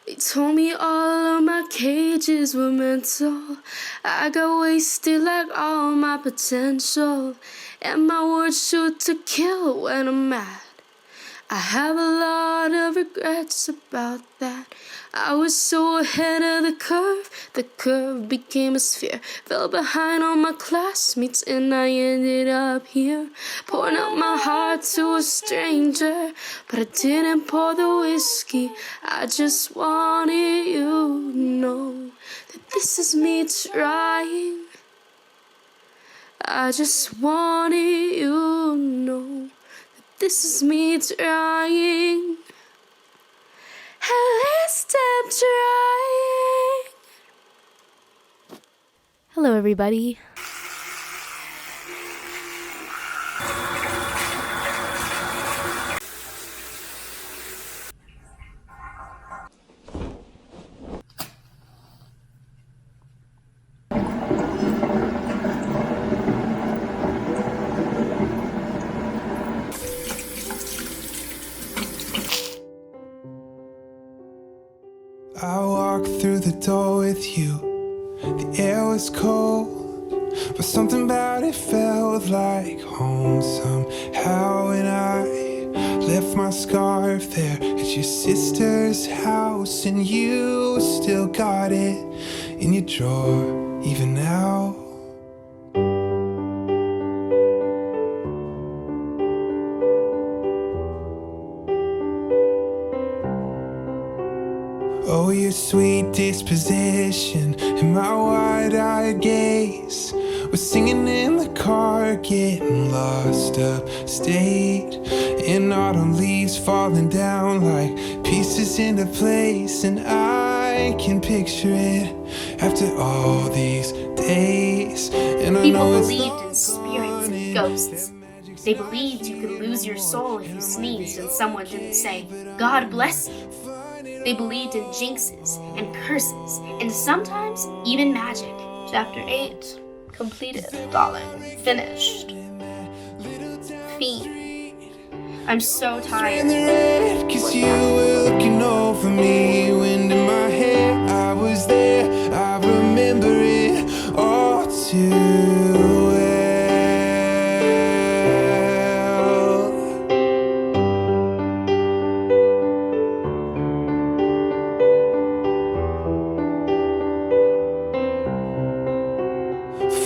They told me all of my cages were mental. I got wasted like all my potential, and my words shoot to kill when I'm mad. I have a lot of regrets about that. I was so ahead of the curve became a sphere. Fell behind all my classmates and I ended up here, pouring out my heart to a stranger. But I didn't pour the whiskey, I just wanted you to know that this is me trying. I just wanted you to know this is me trying. At least I'm trying. Hello, everybody. I walked through the door with you. The air was cold, but something about it felt like home somehow. And I left my scarf there at your sister's house, and you still got it in your drawer even now. Oh, your sweet disposition and my wide-eyed gaze was singing in the car, getting lost upstate. And autumn leaves falling down like pieces into place, and I can picture it after all these days. And I People know believed in spirits and ghosts. They believed you could lose your soul if you sneezed and someone didn't say, "God bless you." They believed in jinxes and curses, and sometimes even magic. Chapter 8. Completed, darling. Finished. Fiend. I'm so tired. Cause you were looking over me. Wind in my hair, I was there. I remember it all too well.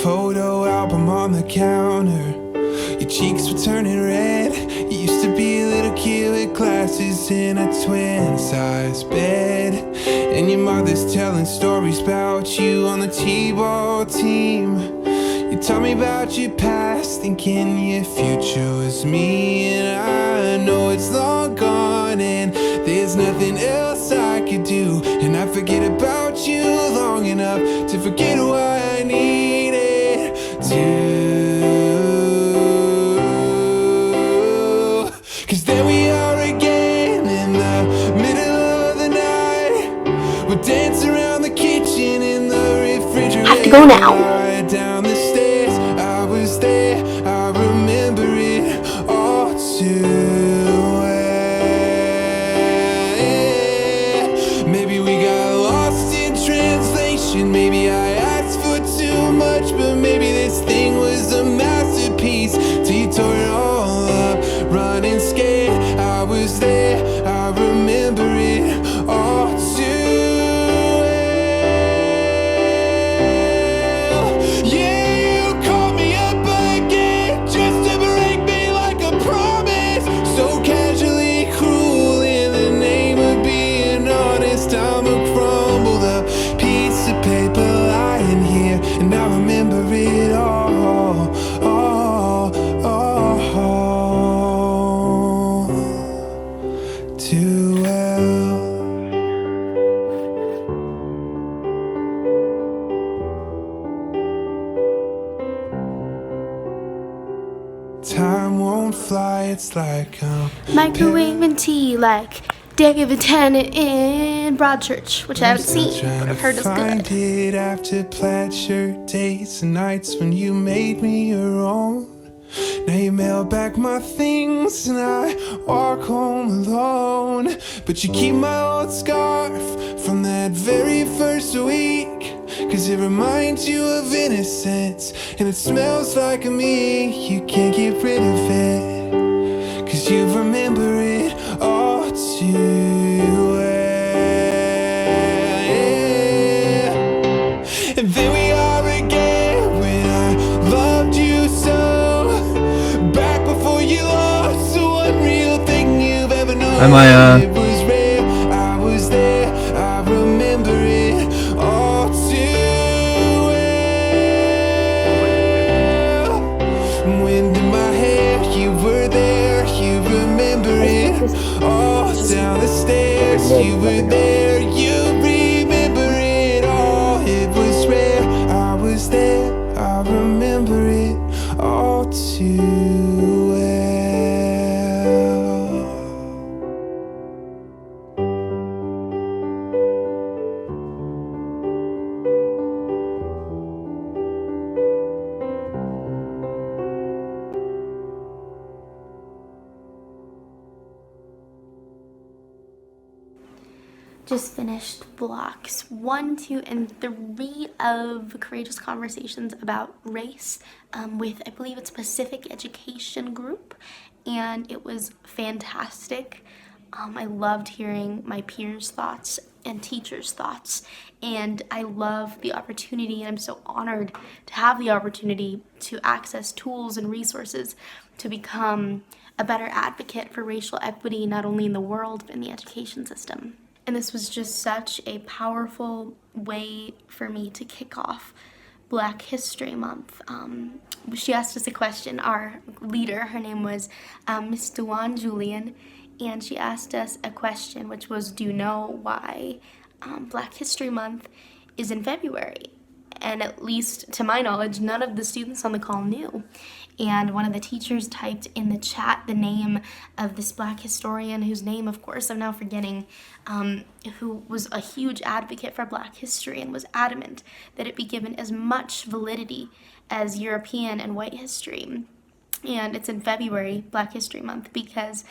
Photo album on the counter, your cheeks were turning red. You used to be a little kid with glasses in a twin-size bed, and your mother's telling stories about you on the t-ball team. You tell me about your past, thinking your future was me. And I know it's long gone and there's nothing else I could do, and I forget about you long enough to forget why I needed to. Cause there we are again in the middle of the night. We'll dance around the kitchen in the refrigerator. Have to go now. Down the stairs, I was there. I remember it all too well. Maybe we got lost in translation. Maybe I asked for too much, but maybe this thing was a masterpiece till you tore it all up, running scared. I was there, I remember it all too well. Yeah, you called me up again just to break me like a promise, so casually cruel in the name of being honest. I'm a crumbled up piece of paper lying here, and I remember it all, too well. Time won't fly, it's like Microwaving tea like David Tennant in Broadchurch, which I haven't seen, but I've heard is find good. it after plaid shirt days and nights when you made me your own. Now you mail back my things and I walk home alone. But you keep my old scarf from that very first week, 'cause it reminds you of innocence and it smells like me. You can't get rid of it, 'cause you remember it all too well. Yeah. And then we are again when I loved you so. Back before you lost the one real thing you've ever known. Hi, Maya. It was real, I was there, I remember it all too well. Wind in my hair, you were there, you remember it. All down the stairs, you were there, you remember it all. It was rare, I was there, I remember it all too well. Just finished blocks 1, 2, and 3 of Courageous Conversations about race with, I believe it's Pacific Education Group, and it was fantastic. I loved hearing my peers' thoughts and teachers' thoughts, and I love the opportunity, and I'm so honored to have the opportunity to access tools and resources to become a better advocate for racial equity, not only in the world, but in the education system. And this was just such a powerful way for me to kick off Black History Month. She asked us a question, our leader, her name was Miss Dewan Julian, and she asked us a question, which was, do you know why Black History Month is in February? And at least to my knowledge, none of the students on the call knew. And one of the teachers typed in the chat the name of this Black historian, whose name, of course, I'm now forgetting, who was a huge advocate for Black history and was adamant that it be given as much validity as European and white history. And it's in February, Black History Month, because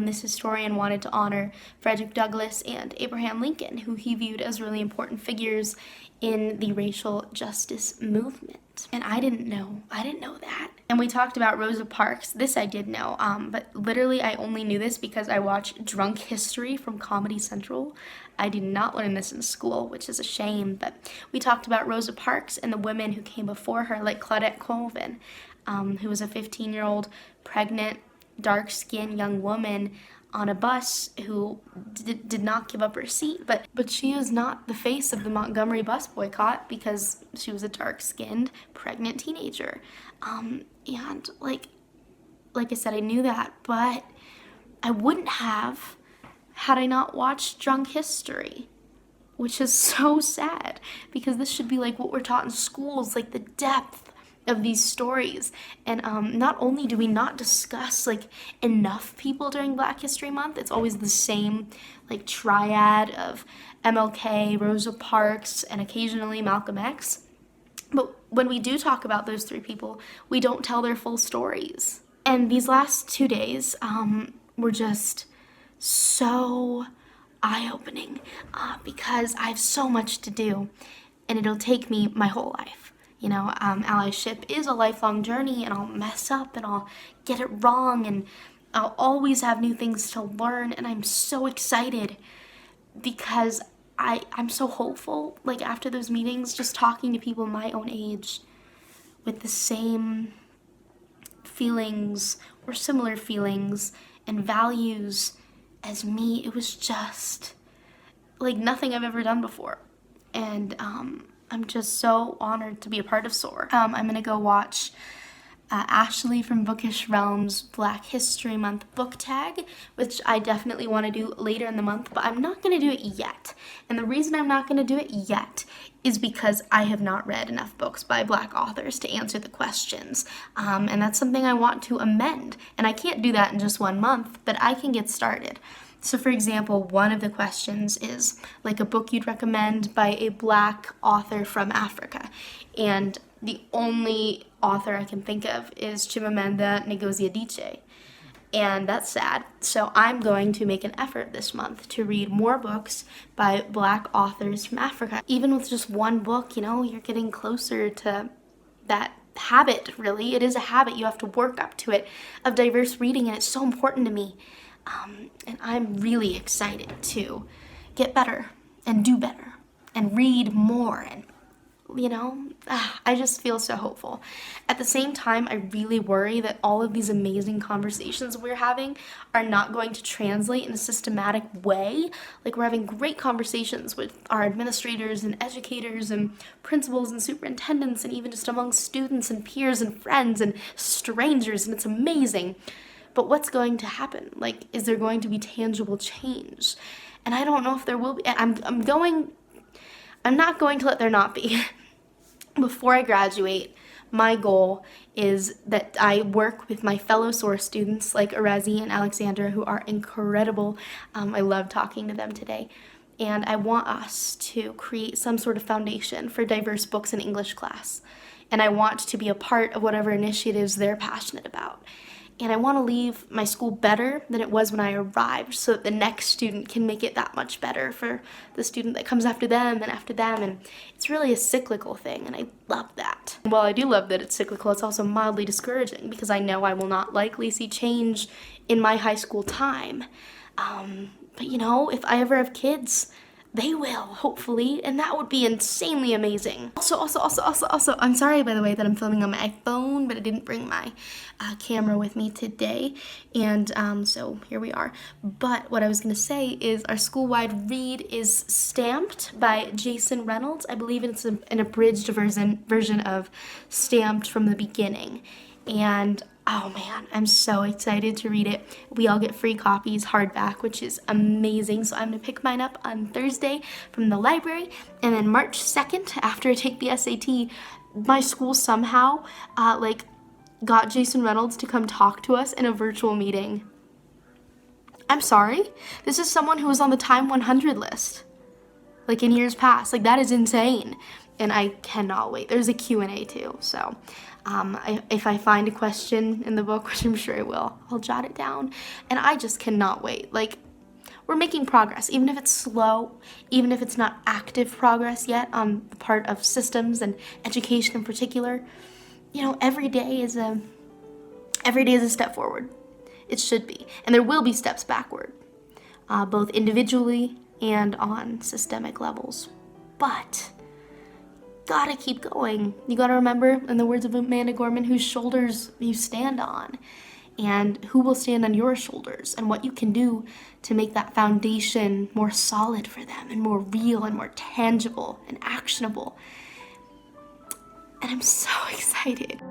this historian wanted to honor Frederick Douglass and Abraham Lincoln, who he viewed as really important figures in the racial justice movement. And I didn't know that. And we talked about Rosa Parks. This I did know, but literally I only knew this because I watched Drunk History from Comedy Central. I did not learn this in school, which is a shame, but we talked about Rosa Parks and the women who came before her, like Claudette Colvin, who was a 15-year-old pregnant, dark-skinned young woman on a bus who did not give up her seat, but she was not the face of the Montgomery bus boycott because she was a dark-skinned pregnant teenager. And like I said, I knew that, but I wouldn't have had I not watched Drunk History, which is so sad because this should be like what we're taught in schools, like the depth of these stories. And not only do we not discuss like enough people during Black History Month, it's always the same like triad of MLK, Rosa Parks, and occasionally Malcolm X. But when we do talk about those three people, we don't tell their full stories. And these last 2 days were just so eye-opening because I have so much to do and it'll take me my whole life. You know, allyship is a lifelong journey, and I'll mess up and I'll get it wrong, and I'll always have new things to learn, and I'm so excited because I'm so hopeful. Like after those meetings, just talking to people my own age with the same feelings or similar feelings and values as me, it was just like nothing I've ever done before. And I'm just so honored to be a part of SOAR. I'm gonna go watch Ashley from Bookish Realms' Black History Month book tag, which I definitely want to do later in the month, but I'm not going to do it yet. And the reason I'm not going to do it yet is because I have not read enough books by Black authors to answer the questions. And that's something I want to amend. And I can't do that in just 1 month, but I can get started. So for example, one of the questions is like a book you'd recommend by a Black author from Africa. And the only author I can think of is Chimamanda Ngozi Adichie. And that's sad. So I'm going to make an effort this month to read more books by Black authors from Africa. Even with just one book, you know, you're getting closer to that habit, really. It is a habit. You have to work up to it of diverse reading, and it's so important to me. And I'm really excited to get better and do better and read more, and you know, I just feel so hopeful. At the same time, I really worry that all of these amazing conversations we're having are not going to translate in a systematic way. Like, we're having great conversations with our administrators and educators and principals and superintendents, and even just among students and peers and friends and strangers, and it's amazing. But what's going to happen? Like, is there going to be tangible change? And I don't know if there will be. I'm not going to let there not be. Before I graduate, my goal is that I work with my fellow SOAR students like Arazi and Alexandra, who are incredible. I love talking to them today. And I want us to create some sort of foundation for diverse books in English class. And I want to be a part of whatever initiatives they're passionate about. And I want to leave my school better than it was when I arrived, so that the next student can make it that much better for the student that comes after them and after them. And it's really a cyclical thing, and I love that. And while I do love that it's cyclical, it's also mildly discouraging, because I know I will not likely see change in my high school time. But you know, if I ever have kids, they will, hopefully, and that would be insanely amazing. Also, I'm sorry, by the way, that I'm filming on my iPhone, but I didn't bring my camera with me today, and so here we are. But what I was going to say is our school-wide read is Stamped by Jason Reynolds. I believe it's an abridged version of Stamped from the Beginning, and oh man, I'm so excited to read it. We all get free copies, hardback, which is amazing. So I'm gonna pick mine up on Thursday from the library. And then March 2nd, after I take the SAT, my school somehow got Jason Reynolds to come talk to us in a virtual meeting. I'm sorry, this is someone who was on the Time 100 list, like in years past. Like, that is insane. And I cannot wait. There's a Q&A too, so if I find a question in the book, which I'm sure I will, I'll jot it down. And I just cannot wait. Like, we're making progress, even if it's slow, even if it's not active progress yet on the part of systems and education in particular. You know, every day is a step forward. It should be. And there will be steps backward, both individually and on systemic levels. But gotta keep going. You gotta remember, in the words of Amanda Gorman, whose shoulders you stand on, and who will stand on your shoulders, and what you can do to make that foundation more solid for them, and more real, and more tangible, and actionable. And I'm so excited.